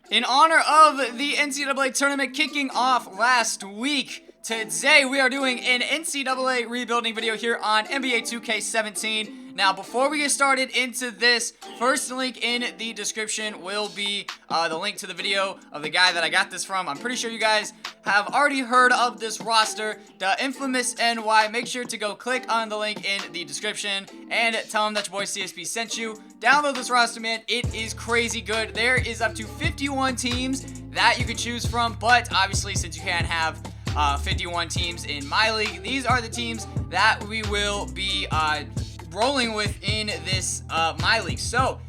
In honor of the NCAA tournament kicking off last week, today we are doing an NCAA rebuilding video here on NBA 2K17. Now, before we get started into this, first link in the description will be the link to the video of the guy that I got this from. I'm pretty sure you guys have already heard of this roster, the infamous NY. Make sure to go click on the link in the description and tell them that your boy CSP sent you. Download this roster, man. It is crazy good. There is up to 51 teams that you can choose from, but obviously since you can't have 51 teams in my league, these are the teams that we will be rolling with in this my league. So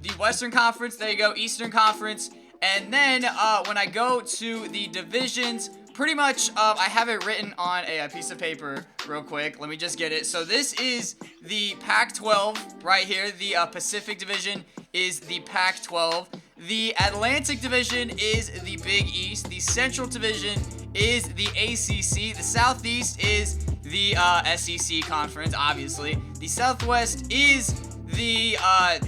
the Western Conference, there you go, Eastern Conference, and then when I go to the divisions, pretty much I have it written on a piece of paper real quick. Let me just get it. So this is the Pac-12 right here. The Pacific Division is the Pac-12. The Atlantic Division is the Big East. The Central Division is the ACC. The Southeast is the SEC Conference, obviously. The Southwest is the,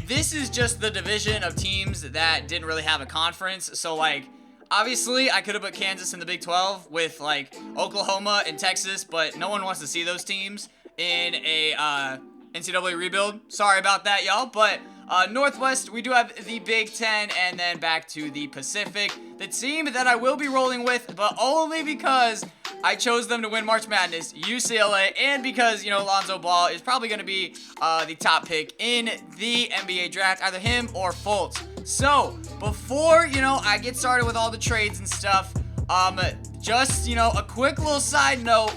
this is just the division of teams that didn't really have a conference. So, like, obviously, I could have put Kansas in the Big 12 with, like, Oklahoma and Texas, but no one wants to see those teams in a NCAA rebuild. Sorry about that, y'all, but Northwest, we do have the Big 10, and then back to the Pacific. The team that I will be rolling with, but only because I chose them to win March Madness, UCLA, and because, you know, Lonzo Ball is probably going to be the top pick in the NBA draft, either him or Fultz. So, before, you know, I get started with all the trades and stuff, just, you know, a quick little side note.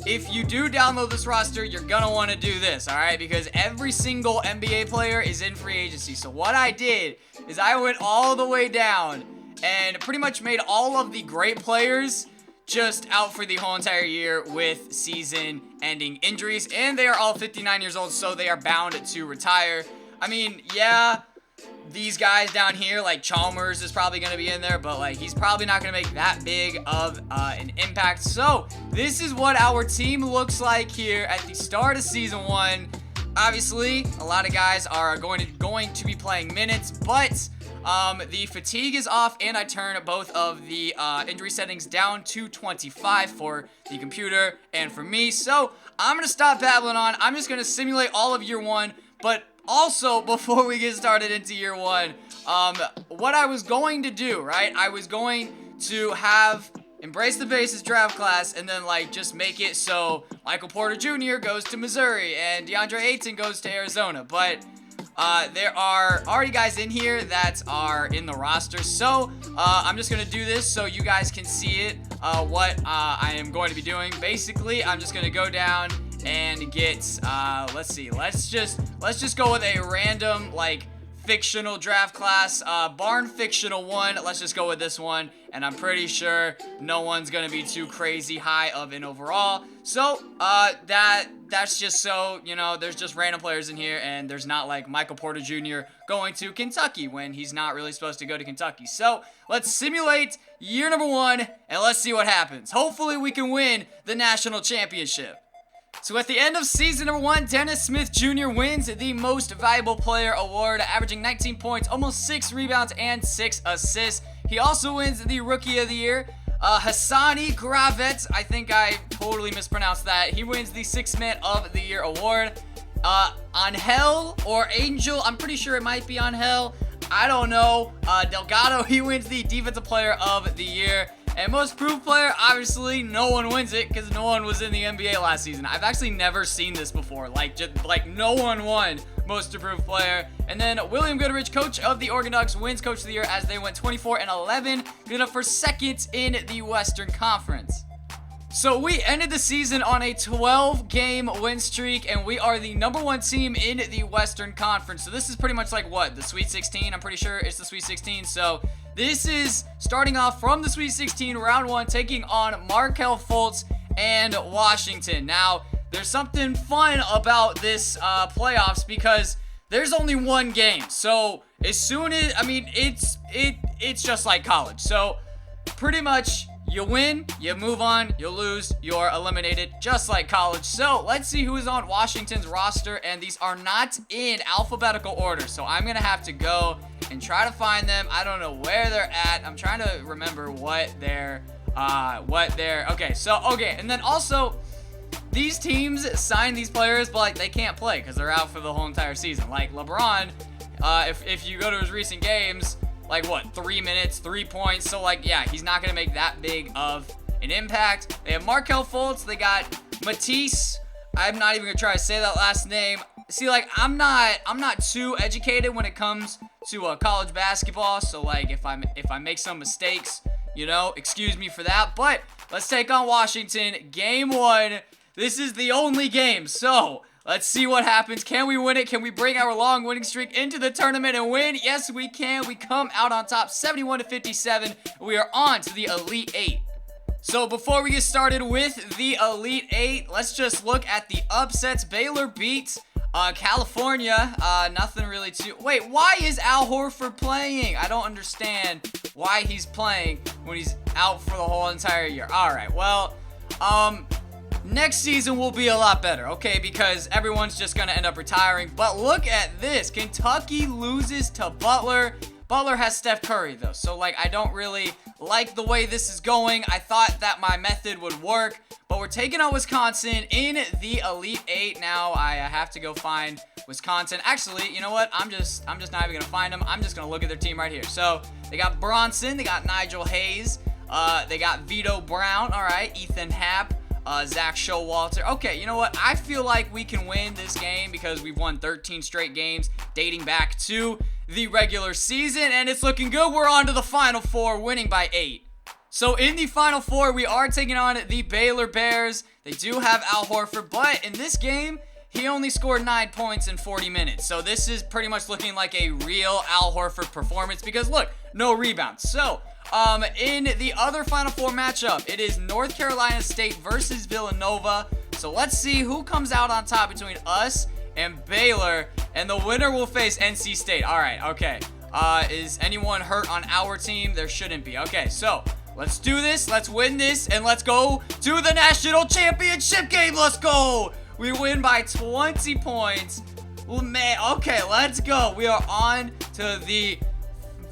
If you do download this roster, you're gonna want to do this, all right? Because every single NBA player is in free agency. So what I did is I went all the way down and pretty much made all of the great players just out for the whole entire year with season-ending injuries. And they are all 59 years old, so they are bound to retire. I mean, yeah, these guys down here, like Chalmers is probably going to be in there, but like he's probably not going to make that big of an impact. So this is what our team looks like here at the start of season 1. Obviously, a lot of guys are going to be playing minutes, but the fatigue is off, and I turn both of the injury settings down to 25 for the computer and for me. So I'm going to stop babbling on. I'm just going to simulate all of year 1, but also, before we get started into year 1, what I was going to do, right? I was going to have Embrace the Bases draft class and then, like, just make it so Michael Porter Jr. goes to Missouri and DeAndre Ayton goes to Arizona. But there are already guys in here that are in the roster. So I'm just going to do this so you guys can see it, what I am going to be doing. Basically, I'm just going to go down and get, let's see, let's just go with a random, like, fictional draft class, barn fictional one. Let's just go with this one, and I'm pretty sure no one's gonna be too crazy high of an overall. So, that's just so, you know, there's just random players in here, and there's not, like, Michael Porter Jr. going to Kentucky when he's not really supposed to go to Kentucky. So, let's simulate year number 1, and let's see what happens. Hopefully, we can win the national championship. So at the end of season number 1, Dennis Smith Jr. wins the Most Valuable Player award, averaging 19 points, almost 6 rebounds, and 6 assists. He also wins the Rookie of the Year. Hassani Gravet, I think I totally mispronounced that. He wins the Sixth Man of the Year award. Angel or Angel, I'm pretty sure it might be Angel. I don't know. Delgado, he wins the Defensive Player of the Year. And Most Improved Player, obviously, no one wins it because no one was in the NBA last season. I've actually never seen this before. Like no one won Most Improved Player. And then William Goodrich, Coach of the Oregon Ducks, wins Coach of the Year as they went 24-11, good up for second in the Western Conference. So we ended the season on a 12-game win streak, and we are the number 1 team in the Western Conference. So this is pretty much like what? The Sweet 16? I'm pretty sure it's the Sweet 16. So this is starting off from the Sweet 16, round 1, taking on Markelle Fultz and Washington. Now, there's something fun about this playoffs because there's only one game. So as soon as, I mean, it's just like college. So pretty much You win, you move on, you lose, you're eliminated, just like college. So let's see who is on Washington's roster, and these are not in alphabetical order, so I'm gonna have to go and try to find them. I don't know where they're at. I'm trying to remember what they're, and then also, these teams sign these players, but like they can't play because they're out for the whole entire season. Like LeBron, if you go to his recent games, like what, 3 minutes, 3 points. So like, yeah, he's not gonna make that big of an impact. They have Markelle Fultz. They got Matisse. I'm not even gonna try to say that last name. See, like I'm not too educated when it comes to college basketball. So like, if I make some mistakes, you know, excuse me for that. But let's take on Washington. Game 1. This is the only game, so let's see what happens. Can we win it? Can we bring our long winning streak into the tournament and win? Yes, we can. We come out on top, 71-57. We are on to the Elite 8. So before we get started with the Elite 8, let's just look at the upsets. Baylor beats California. Nothing really too... Wait, why is Al Horford playing? I don't understand why he's playing when he's out for the whole entire year. All right, well, next season will be a lot better, okay, because everyone's just going to end up retiring. But look at this. Kentucky loses to Butler. Butler has Steph Curry, though, so, like, I don't really like the way this is going. I thought that my method would work, but we're taking on Wisconsin in the Elite 8. Now I have to go find Wisconsin. Actually, you know what? I'm just not even going to find them. I'm just going to look at their team right here. So they got Bronson. They got Nigel Hayes. They got Vito Brown. All right, Ethan Happ. Zach Showalter. Okay, you know what? I feel like we can win this game because we've won 13 straight games dating back to the regular season, and it's looking good. We're on to the Final Four, winning by 8. So in the Final Four, we are taking on the Baylor Bears. They do have Al Horford, but in this game, he only scored 9 points in 40 minutes. So this is pretty much looking like a real Al Horford performance because, look, no rebounds. So in the other Final Four matchup, it is North Carolina State versus Villanova. So let's see who comes out on top between us and Baylor, and the winner will face NC State. All right, okay. Is anyone hurt on our team? There shouldn't be. Okay, so let's do this. Let's win this, and let's go to the national championship game. Let's go. We win by 20 points. Well, man, okay, let's go. We are on to the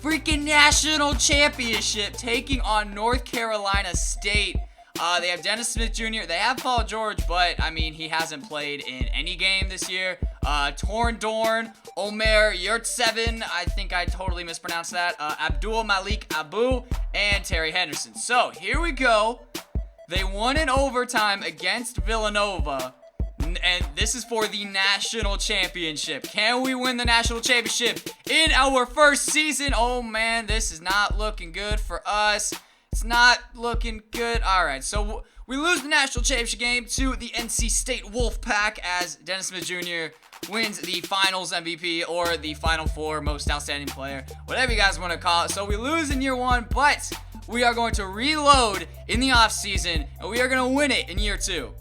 freaking national championship, taking on North Carolina State. They have Dennis Smith Jr. They have Paul George, but, I mean, he hasn't played in any game this year. Torn Dorn, Omer Yurtseven, I think I totally mispronounced that. Abdul Malik Abu, and Terry Henderson. So, here we go. They won in overtime against Villanova. And this is for the national championship. Can we win the national championship in our first season? Oh, man, this is not looking good for us. It's not looking good. All right, so we lose the national championship game to the NC State Wolfpack as Dennis Smith Jr. wins the finals MVP or the Final Four most outstanding player, whatever you guys want to call it. So we lose in year 1, but we are going to reload in the offseason, and we are going to win it in year 2.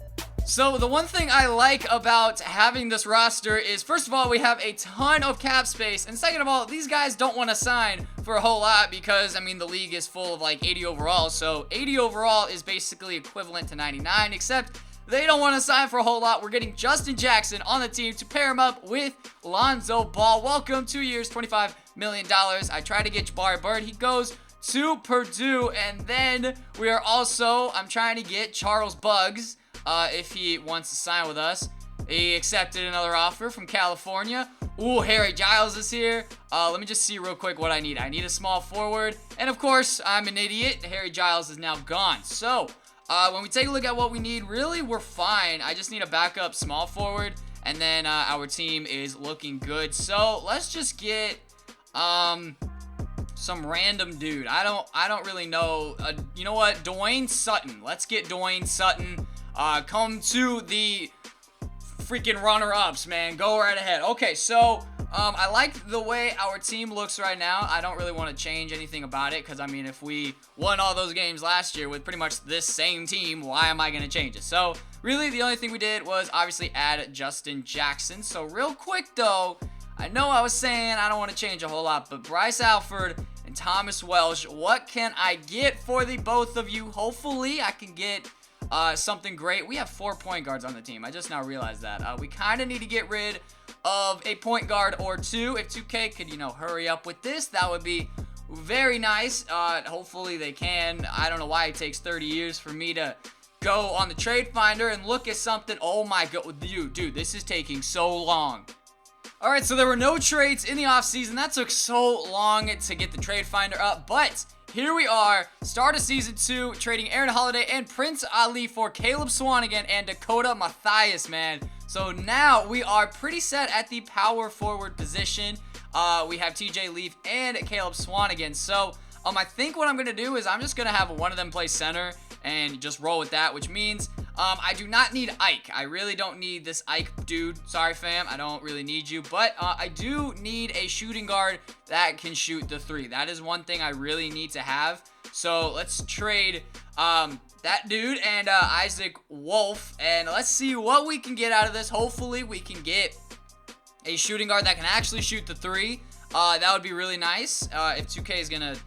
So the one thing I like about having this roster is, first of all, we have a ton of cap space, and second of all, these guys don't want to sign for a whole lot because, I mean, the league is full of like 80 overall, so 80 overall is basically equivalent to 99, except they don't want to sign for a whole lot. We're getting Justin Jackson on the team to pair him up with Lonzo Ball. Welcome, 2 years, $25 million. I tried to get Jabari Bird. He goes to Purdue, and then we are also, I'm trying to get Charles Buggs, if he wants to sign with us. He accepted another offer from California. Ooh, Harry Giles is here. Let me just see real quick what I need. I need a small forward. And of course, I'm an idiot. Harry Giles is now gone. So, when we take a look at what we need, really, we're fine. I just need a backup small forward. And then our team is looking good. So, let's just get some random dude. I don't really know. You know what? Dwayne Sutton. Let's get Dwayne Sutton. Come to the freaking runner-ups, man. Go right ahead. Okay, so I like the way our team looks right now. I don't really want to change anything about it because, I mean, if we won all those games last year with pretty much this same team, why am I going to change it? So, really, the only thing we did was obviously add Justin Jackson. So, real quick, though, I know I was saying I don't want to change a whole lot, but Bryce Alford and and Thomas Welsh. What can I get for the both of you? Hopefully, I can get something great. We have 4 point guards on the team. I just now realized that. We kind of need to get rid of a point guard or two. If 2K could, hurry up with this, that would be very nice. Hopefully they can. I don't know why it takes 30 years for me to go on the trade finder and look at something. Oh my god, dude, this is taking so long. Alright, so there were no trades in the offseason. That took so long to get the trade finder up, but here we are, start of season 2, trading Aaron Holiday and Prince Ali for Caleb Swanigan and Dakota Mathias, man. So now we are pretty set at the power forward position. We have TJ Leaf and Caleb Swanigan. So I think what I'm going to do is I'm just going to have one of them play center and just roll with that, which means I do not need Ike. I really don't need this Ike dude. Sorry, fam. I don't really need you. But I do need a shooting guard that can shoot the three. That is one thing I really need to have. So let's trade that dude and Isaac Wolf. And let's see what we can get out of this. Hopefully, we can get a shooting guard that can actually shoot the three. That would be really nice if 2K is going to,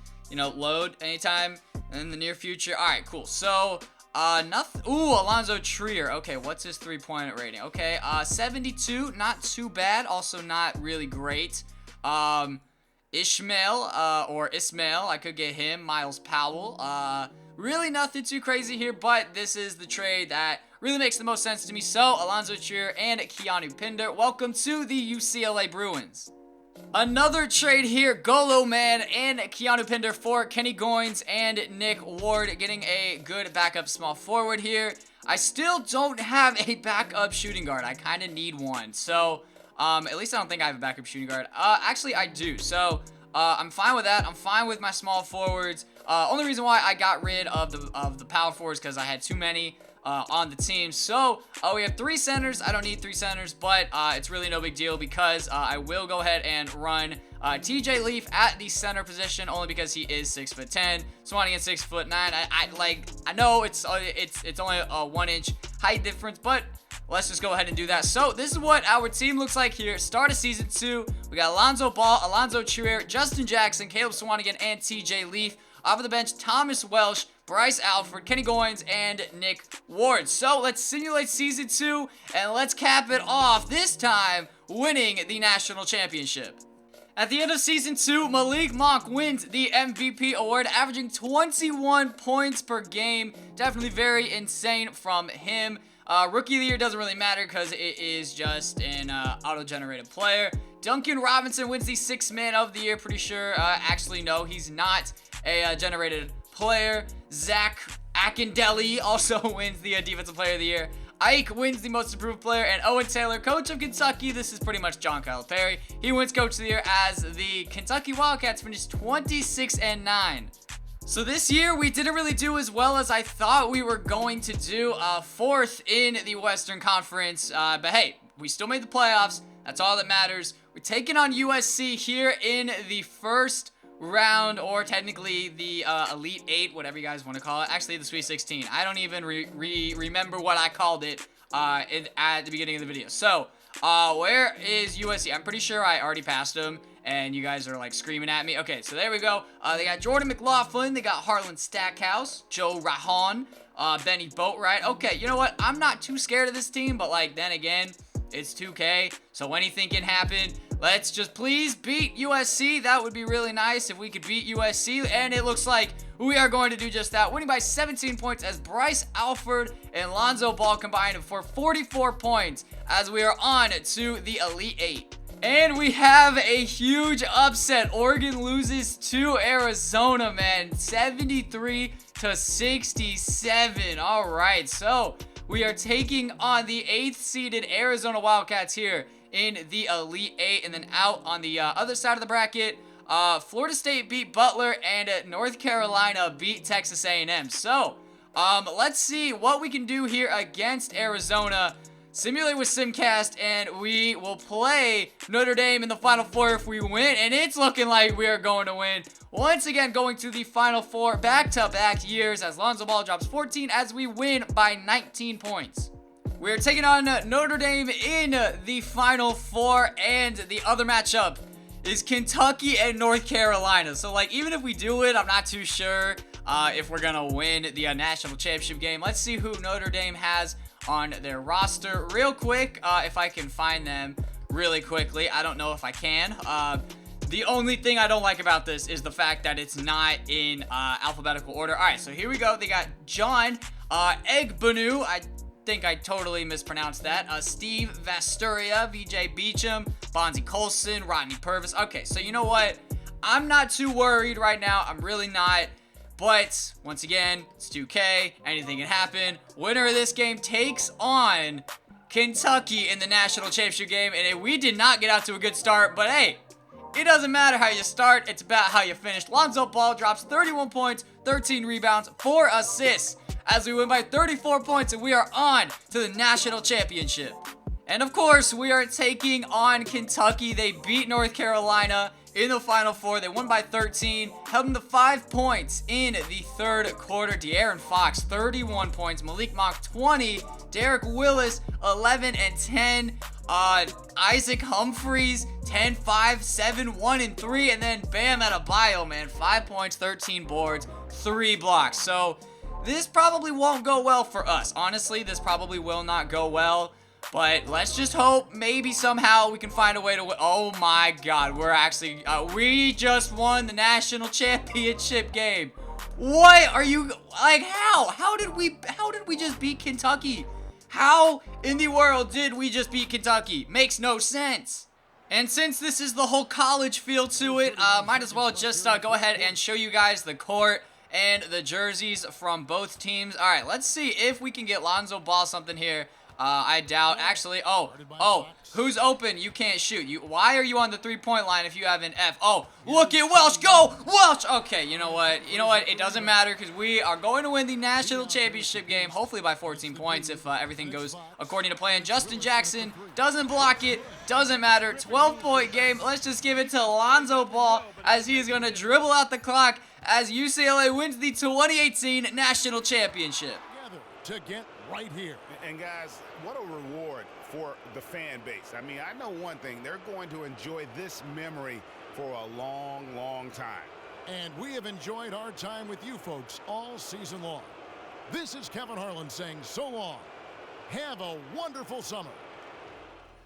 load anytime in the near future. All right, cool. So nothing. Ooh, Alonzo Trier. Okay, what's his 3-point rating? Okay, 72, not too bad. Also not really great. Ishmael, or Ismail, I could get him. Miles Powell. Really nothing too crazy here, but this is the trade that really makes the most sense to me. So, Alonzo Trier and Keanu Pinder, welcome to the UCLA Bruins. Another trade here, Golo Man and Keanu Pinder for Kenny Goins and Nick Ward, getting a good backup small forward here. I still don't have a backup shooting guard. I kind of need one. So, at least I don't think I have a backup shooting guard. Actually, I do. So, I'm fine with that. I'm fine with my small forwards. Only reason why I got rid of the power forwards because I had too many on the team. So we have 3 centers. I don't need 3 centers, but it's really no big deal because I will go ahead and run TJ Leaf at the center position only because he is 6'10". Swanigan 6'9". I know it's only a 1-inch height difference, but let's just go ahead and do that. So this is what our team looks like here. Start of season 2. We got Alonzo Ball, Alonzo Trier, Justin Jackson, Caleb Swanigan, and TJ Leaf. Off of the bench, Thomas Welsh, Bryce Alford, Kenny Goins, and Nick Ward. So let's simulate season 2, and let's cap it off, this time winning the national championship. At the end of season 2, Malik Monk wins the MVP award, averaging 21 points per game. Definitely very insane from him. Rookie of the year doesn't really matter because it is just an auto-generated player. Duncan Robinson wins the 6th man of the year, pretty sure. Actually, no, he's not a generated player. Zach Akindelli also wins the defensive player of the year. Ike wins the most improved player, and Owen Taylor, coach of Kentucky, this is pretty much John Calipari, he wins coach of the year as the Kentucky Wildcats finished 26-9. So this year, we didn't really do as well as I thought we were going to do. 4th in the Western Conference, but hey, we still made the playoffs. That's all that matters. We're taking on USC here in the first round, or technically the Elite 8, whatever you guys want to call it. Actually, the Sweet 16. I don't even remember what I called it at the beginning of the video. So, where is USC? I'm pretty sure I already passed them, and you guys are like screaming at me. Okay, so there we go. They got Jordan McLaughlin. They got Harlan Stackhouse, Joe Rahan, Benny Boatwright. Okay, you know what? I'm not too scared of this team, but like then again, it's 2K, so anything can happen. Let's just please beat USC. That would be really nice if we could beat USC, and it looks like we are going to do just that, winning by 17 points as Bryce Alford and Lonzo Ball combined for 44 points as we are on to the Elite 8. And we have a huge upset. Oregon loses to Arizona, man. 73-67. All right, so we are taking on the 8th seeded Arizona Wildcats here in the Elite 8. And then out on the other side of the bracket, Florida State beat Butler and North Carolina beat Texas A&M. So let's see what we can do here against Arizona. Simulate with Simcast, and we will play Notre Dame in the Final Four if we win, and it's looking like we are going to win. Once again, going to the Final Four back-to-back years as Lonzo Ball drops 14 as we win by 19 points. We're taking on Notre Dame in the Final Four, and the other matchup is Kentucky and North Carolina. So, like, even if we do it, I'm not too sure if we're going to win the national championship game. Let's see who Notre Dame has on their roster real quick, if I can find them really quickly. I don't know if I can. The only thing I don't like about this is the fact that it's not in alphabetical order. All right, so here we go. They got John Egbanu. I think I totally mispronounced that. Steve Vasturia, VJ Beecham, Bonzi Colson, Rodney Purvis. Okay, so you know what? I'm not too worried right now. I'm really not. But once again, it's 2K. Anything can happen. Winner of this game takes on Kentucky in the national championship game. And we did not get out to a good start. But hey, it doesn't matter how you start. It's about how you finish. Lonzo Ball drops 31 points, 13 rebounds, 4 assists as we win by 34 points, and we are on to the national championship. And of course, we are taking on Kentucky. They beat North Carolina in the Final Four. They won by 13, held them to 5 points in the third quarter. De'Aaron Fox, 31 points. Malik Monk, 20. Derek Willis, 11 and 10. Isaac Humphries, 10, 5, 7, 1, and 3. And then Bam Adebayo, man, 5 points, 13 boards, 3 blocks. So this probably won't go well for us. Honestly, this probably will not go well. But let's just hope maybe somehow we can find a way to win. Oh my God, we're actually, we just won the national championship game. What are you, like, how did we just beat Kentucky? How in the world did we just beat Kentucky? Makes no sense. And since this is the whole college feel to it, might as well just go ahead and show you guys the court and the jerseys from both teams. All right, let's see if we can get Lonzo Ball something here. I doubt. Actually, oh, who's open? You can't shoot. Why are you on the three-point line if you have an F? Oh, look at Welch. Go, Welch. Okay, you know what? It doesn't matter because we are going to win the national championship game, hopefully by 14 points if everything goes according to plan. Justin Jackson doesn't block it. Doesn't matter. 12-point game. Let's just give it to Lonzo Ball as he is going to dribble out the clock as UCLA wins the 2018 national championship. To get right here. And guys, what a reward for the fan base. I mean, I know one thing. They're going to enjoy this memory for a long, long time. And we have enjoyed our time with you folks all season long. This is Kevin Harlan saying so long. Have a wonderful summer.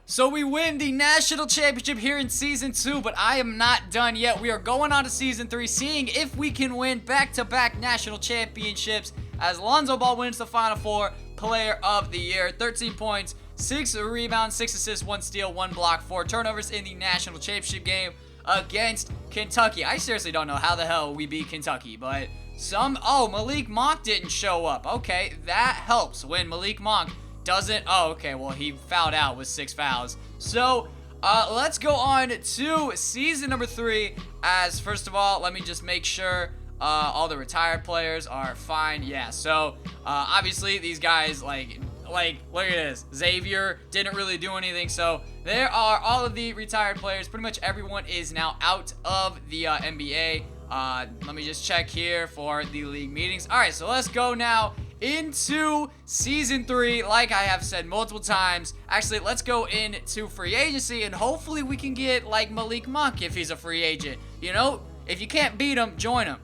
So we win the national championship here in Season 2, but I am not done yet. We are going on to Season 3, seeing if we can win back-to-back national championships as Lonzo Ball wins the Final Four Player of the Year. 13 points, 6 rebounds, 6 assists, 1 steal, 1 block, 4 turnovers in the national championship game against Kentucky. I seriously don't know how the hell we beat Kentucky, but Malik Monk didn't show up. Okay, that helps when Malik Monk doesn't. Oh, okay, well, he fouled out with 6 fouls. So, let's go on to season number 3 as, first of all, let me just make sure all the retired players are fine. Yeah, so obviously these guys, like look at this. Xavier didn't really do anything. So there are all of the retired players. Pretty much everyone is now out of the NBA. Let me just check here for the league meetings. All right, so let's go now into season 3. Like I have said multiple times, actually, let's go into free agency and hopefully we can get like Malik Monk if he's a free agent. You know, if you can't beat him, join him.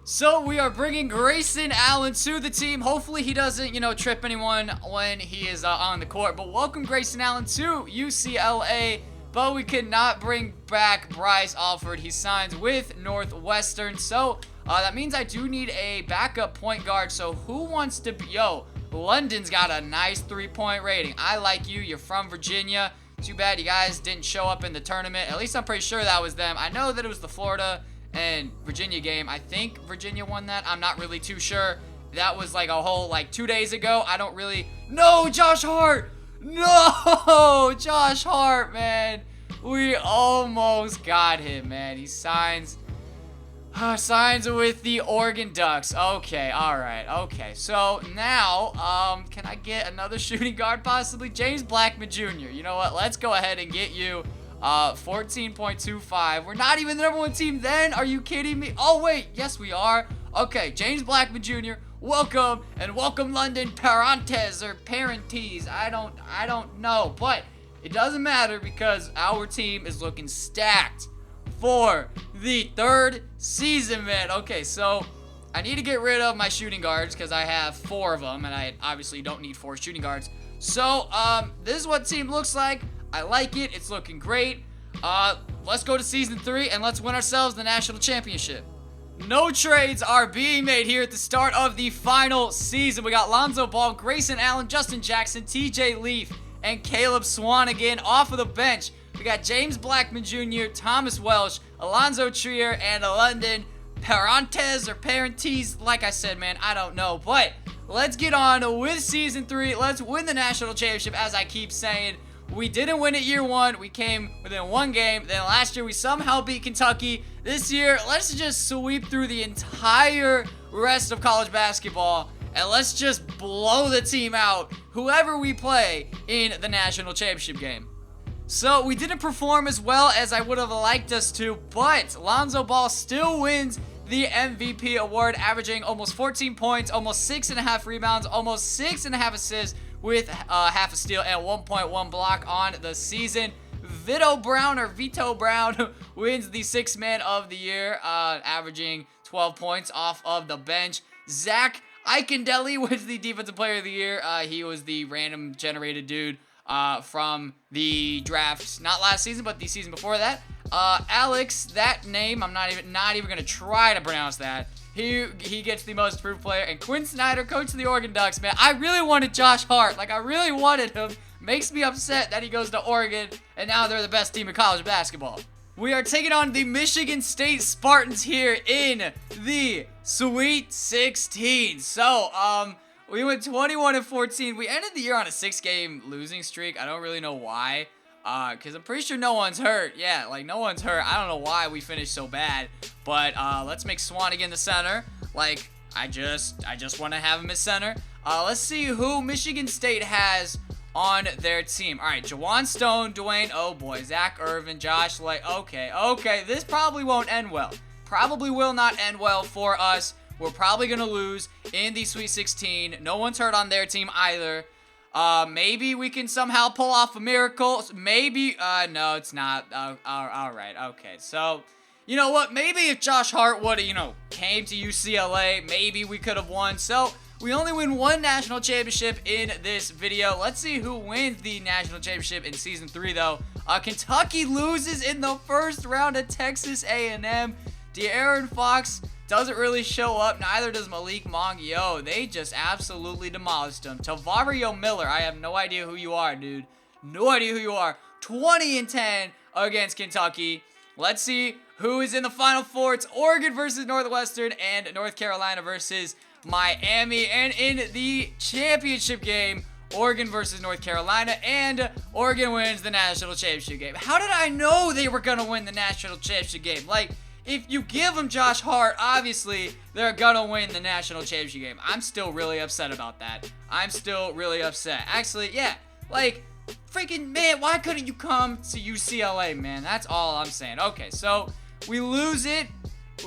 So we are bringing Grayson Allen to the team. Hopefully he doesn't, trip anyone when he is on the court. But welcome Grayson Allen to UCLA. But we could not bring back Bryce Alford. He signs with Northwestern. So that means I do need a backup point guard. So who wants to be? Yo, London's got a nice 3-point rating. I like you. You're from Virginia. Too bad you guys didn't show up in the tournament. At least I'm pretty sure that was them. I know that it was the Florida and Virginia game. I think Virginia won that. I'm not really too sure. That was like a whole 2 days ago. I don't really. No, Josh Hart. No, Josh Hart, man. We almost got him, man. He signs with the Oregon Ducks. Okay, all right. Okay, so now, can I get another shooting guard possibly? James Blackman Jr. You know what? Let's go ahead and get you 14.25. We're not even the #1 team then. Are you kidding me? Oh, wait. Yes, we are. Okay, James Blackman Jr., welcome, and welcome London Parantes or Parentees. I don't know, but it doesn't matter because our team is looking stacked. for the 3rd season, man. Okay, so I need to get rid of my shooting guards because I have 4 of them, and I obviously don't need 4 shooting guards. So, this is what the team looks like. I like it. It's looking great. Let's go to season 3 and let's win ourselves the national championship. No trades are being made here at the start of the final season. We got Lonzo Ball, Grayson Allen, Justin Jackson, TJ Leaf, and Caleb Swanigan off of the bench. We got James Blackman Jr., Thomas Welsh, Alonzo Trier, and London Parantes or Parentes. Like I said, man, I don't know. But let's get on with season 3. Let's win the national championship, as I keep saying. We didn't win it year 1. We came within 1 game. Then last year, we somehow beat Kentucky. This year, let's just sweep through the entire rest of college basketball. And let's just blow the team out, whoever we play, in the national championship game. So, we didn't perform as well as I would have liked us to, but Lonzo Ball still wins the MVP award, averaging almost 14 points, almost 6.5 rebounds, almost 6.5 assists, with half a steal and 1.1 block on the season. Vito Brown wins the 6th man of the year, averaging 12 points off of the bench. Zach Icondelli wins the defensive player of the year. He was the random generated dude from the draft, not last season, but the season before that. Alex, that name, I'm not even gonna try to pronounce that. He gets the most improved player. And Quinn Snyder, coach of the Oregon Ducks, man. I really wanted Josh Hart. Like, I really wanted him. Makes me upset that he goes to Oregon, and now they're the best team in college basketball. We are taking on the Michigan State Spartans here in the Sweet 16. So, we went 21-14. We ended the year on a 6-game losing streak. I don't really know why. Because I'm pretty sure no one's hurt. Yeah, like, no one's hurt. I don't know why we finished so bad. But, let's make Swanigan the center. Like, I just want to have him as center. Let's see who Michigan State has on their team. All right, Jawan Stone, Dwayne, oh boy, Zach Irvin, Josh Lay. Okay, this probably won't end well. Probably will not end well for us. We're probably going to lose in the Sweet 16. No one's hurt on their team either. Maybe we can somehow pull off a miracle. Maybe, no, it's not. All right, okay. So, you know what? Maybe if Josh Hart would have, came to UCLA, maybe we could have won. So, we only win 1 national championship in this video. Let's see who wins the national championship in Season 3, though. Kentucky loses in the first round at Texas A&M. De'Aaron Fox doesn't really show up. Neither does Malik Monk. Yo, they just absolutely demolished him. Tavario Miller, I have no idea who you are, dude. No idea who you are. 20-10 against Kentucky. Let's see who is in the Final Four. It's Oregon versus Northwestern and North Carolina versus Miami. And in the championship game, Oregon versus North Carolina, and Oregon wins the national championship game. How did I know they were going to win the national championship game? Like, if you give them Josh Hart, obviously, they're going to win the national championship game. I'm still really upset about that. I'm still really upset. Actually, yeah, like, freaking, man, why couldn't you come to UCLA, man? That's all I'm saying. Okay, so we lose it.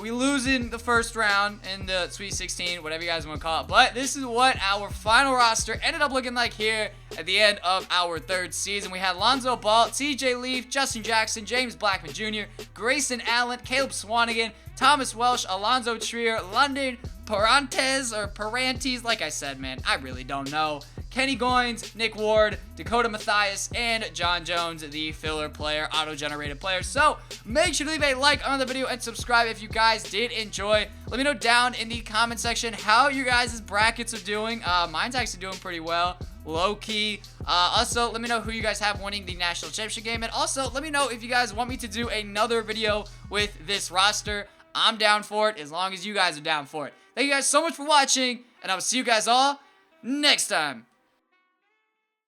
We lose in the first round in the Sweet 16, whatever you guys want to call it. But this is what our final roster ended up looking like here at the end of our 3rd season. We had Lonzo Ball, TJ Leaf, Justin Jackson, James Blackman Jr., Grayson Allen, Caleb Swanigan, Thomas Welsh, Alonzo Trier, London Parantes, like I said, man, I really don't know. Kenny Goins, Nick Ward, Dakota Mathias, and John Jones, the filler player, auto-generated player. So, make sure to leave a like on the video and subscribe if you guys did enjoy. Let me know down in the comment section how your guys' brackets are doing. Mine's actually doing pretty well, low-key. Also, let me know who you guys have winning the national championship game. And also, let me know if you guys want me to do another video with this roster. I'm down for it as long as you guys are down for it. Thank you guys so much for watching, and I will see you guys all next time.